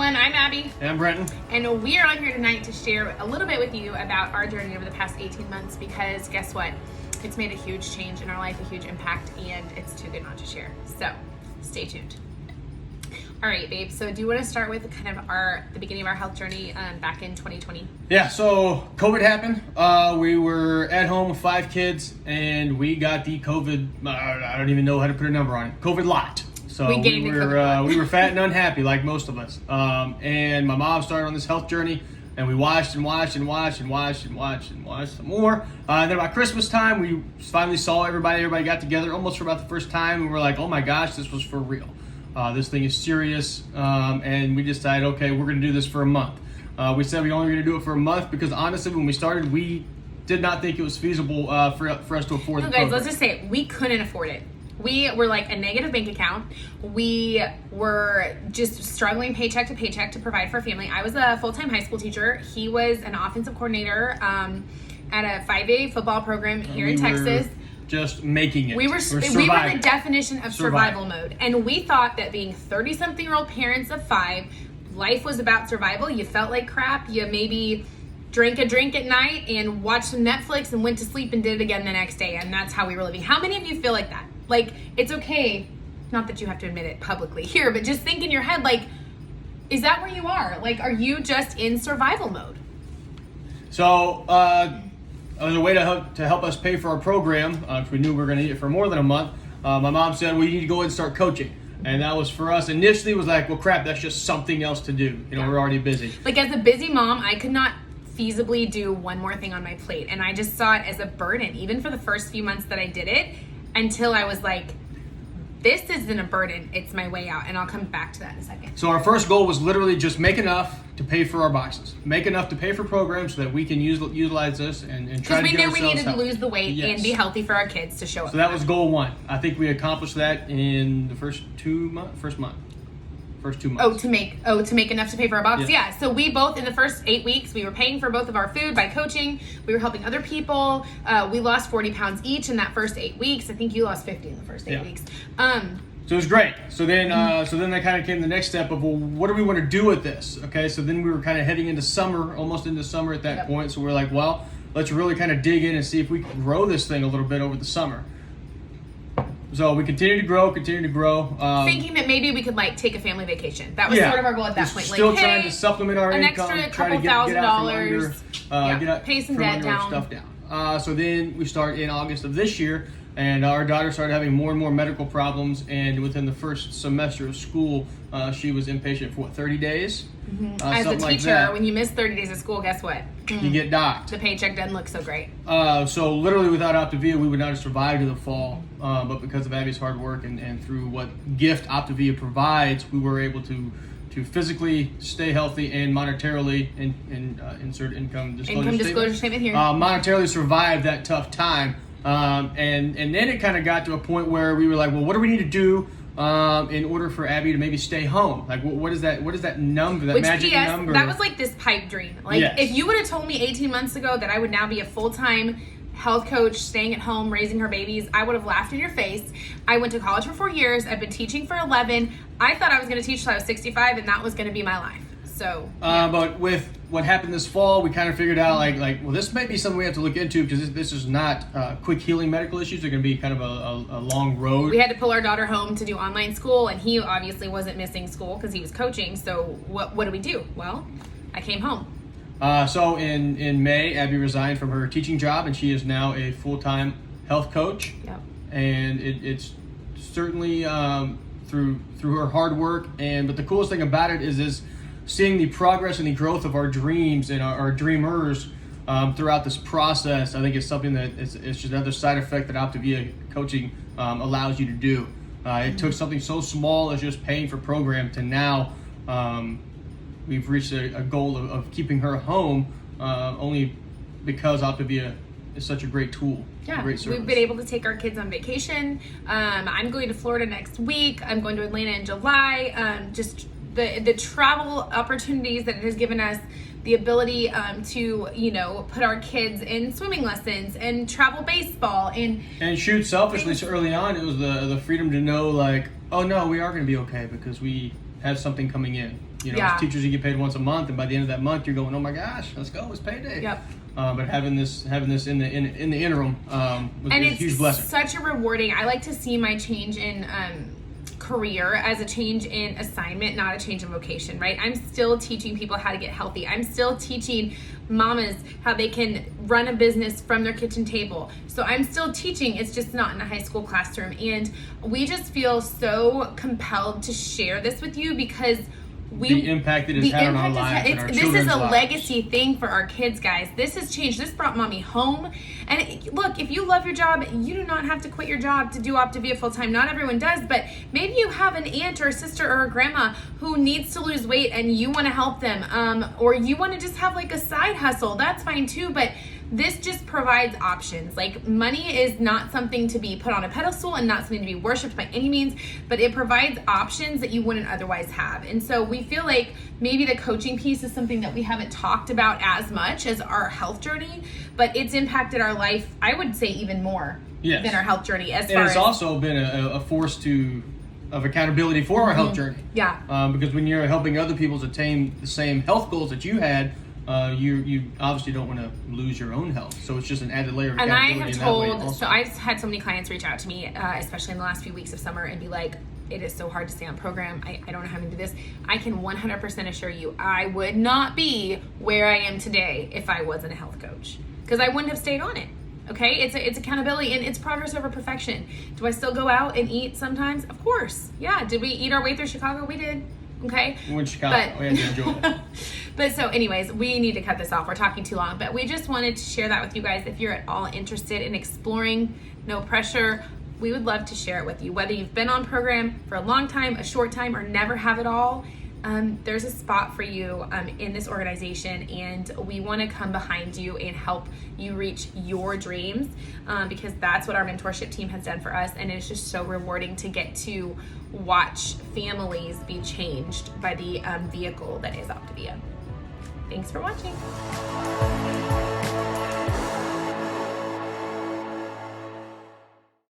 everyone, I'm Abby. And I'm Brenton. And we are on here tonight to share a little bit with you about our journey over the past 18 months because guess what? It's made a huge change in our life, a huge impact, and it's too good not to share. So stay tuned. All right, babe, so do you want to start with kind of the beginning of our health journey back in 2020? Yeah, so COVID happened. We were at home with 5 kids, and we got the COVID, I don't even know how to put a number on it, COVID lot. So we were fat and unhappy like most of us. And my mom started on this health journey, and we watched some more. And then about Christmas time, we finally saw everybody got together almost for about the first time, and we were like, oh my gosh, this was for real. This thing is serious, and we decided, okay, we're going to do this for a month. We said we only were going to do it for a month because honestly, when we started, we did not think it was feasible for us to afford the guys, program. let's just say it. We couldn't afford it. We were like a negative bank account. We were just struggling paycheck to paycheck to provide for our family. I was a full-time high school teacher. He was an offensive coordinator at a 5A football program here in Texas. Just making it. We were the definition of survival mode. And we thought that being 30-something-year-old parents of 5, life was about survival. You felt like crap. You maybe drank a drink at night and watched some Netflix and went to sleep and did it again the next day. And that's how we were living. How many of you feel like that? Like, it's okay, not that you have to admit it publicly here, but just think in your head, like, is that where you are? Like, are you just in survival mode? So, as a way to help us pay for our program, because we knew we were going to need it for more than a month, my mom said, well, you need to go ahead and start coaching. And that was for us. Initially, it was like, well, crap, that's just something else to do. We're already busy. Like, as a busy mom, I could not feasibly do one more thing on my plate. And I just saw it as a burden, even for the first few months that I did it, until I was like, this isn't a burden, it's my way out. And I'll come back to that in a second. So our first goal was literally just make enough to pay for our boxes. Make enough to pay for programs so that we can utilize this and try to get ourselves Because we knew we neneeded healthy. To lose the weight and be healthy for our kids to show up. So that was goal 1. I think we accomplished that in the first 2 months. To make enough to pay for our box. Yeah. So we both, in the first 8 weeks, we were paying for both of our food by coaching. We were helping other people. We lost 40 pounds each in that first 8 weeks. I think you lost 50 in the first 8 weeks. So it was great. So then that kind of came the next step of, well, what do we want to do with this? Okay, so then we were kind of heading into summer, almost into summer at that point. So we're like, well, let's really kind of dig in and see if we can grow this thing a little bit over the summer. So we continue to grow. Thinking that maybe we could take a family vacation. That was sort of our goal at that point. Still trying to supplement our income, an extra try to couple $1,000, pay some debt down. Stuff down. So then we start in August of this year, and our daughter started having more and more medical problems. And within the first semester of school, she was inpatient for 30 days. Mm-hmm. As a teacher, when you miss 30 days of school, guess what? You get docked. The paycheck doesn't look so great. So literally without Optavia, we would not have survived to the fall. But because of Abby's hard work and through what gift Optavia provides, we were able to physically stay healthy and monetarily insert income disclosure statement here. Monetarily survive that tough time. And then it kind of got to a point where we were like, well, what do we need to do in order for Abby to maybe stay home? Like, what is that number, that magic number? That was like this pipe dream. Like, if you would have told me 18 months ago that I would now be a full-time health coach, staying at home, raising her babies, I would have laughed in your face. I went to college for 4 years. I've been teaching for 11. I thought I was going to teach till I was 65, and that was going to be my life. So, but with what happened this fall, we kind of figured out well, this might be something we have to look into because this is not quick healing medical issues. They're going to be kind of a long road. We had to pull our daughter home to do online school, and he obviously wasn't missing school because he was coaching. So what do we do? Well, I came home. So in May, Abby resigned from her teaching job, and she is now a full-time health coach. Yep. And it's certainly through her hard work. But the coolest thing about it is seeing the progress and the growth of our dreams and our dreamers throughout this process. I think it's something that it's just another side effect that Optavia coaching allows you to do. It took something so small as just paying for program to now we've reached a goal of keeping her home only because Optavia is such a great tool. Yeah, great service. We've been able to take our kids on vacation. I'm going to Florida next week. I'm going to Atlanta in July. Just the travel opportunities that it has given us, the ability to put our kids in swimming lessons and travel baseball and shoot. Selfishly, so early on, it was the freedom to know, like, oh no, we are going to be okay because we have something coming in. You know, as teachers, you get paid once a month, and by the end of that month, you're going, oh my gosh, let's go, it's payday. Yep. But having this in the interim was a huge blessing. Such a rewarding. I like to see my change in career as a change in assignment, not a change in vocation, right? I'm still teaching people how to get healthy. I'm still teaching mamas how they can run a business from their kitchen table. So I'm still teaching, it's just not in a high school classroom. And we just feel so compelled to share this with you because the impact it has had on our lives and our children's This is a lives. legacy thing for our kids, guys. This has changed. This brought mommy home. And look, if you love your job, you do not have to quit your job to do Optavia full time. Not everyone does, but maybe you have an aunt or a sister or a grandma who needs to lose weight and you want to help them. Or you want to just have like a side hustle. That's fine too, but this just provides options. Like, money is not something to be put on a pedestal and not something to be worshipped by any means, but it provides options that you wouldn't otherwise have. And so we feel like maybe the coaching piece is something that we haven't talked about as much as our health journey, but it's impacted our life, I would say, even more than our health journey. And it's also been a force of accountability for our health journey. Yeah. Because when you're helping other people attain the same health goals that you had, you obviously don't want to lose your own health. So it's just an added layer of accountability. And I have told, so I've had so many clients reach out to me, especially in the last few weeks of summer, and be like, it is so hard to stay on program. I don't know how to do this. I can 100% assure you, I would not be where I am today if I wasn't a health coach, because I wouldn't have stayed on it. Okay, it's accountability and it's progress over perfection. Do I still go out and eat sometimes? Of course. Yeah. Did we eat our way through Chicago? We did. Okay. We went to Chicago. We had to enjoy it. But so anyways, we need to cut this off. We're talking too long, but we just wanted to share that with you guys. If you're at all interested in exploring, no pressure, we would love to share it with you. Whether you've been on program for a long time, a short time, or never have it all, there's a spot for you in this organization, and we want to come behind you and help you reach your dreams, because that's what our mentorship team has done for us, and it's just so rewarding to get to watch families be changed by the vehicle that is Optavia. Thanks for watching.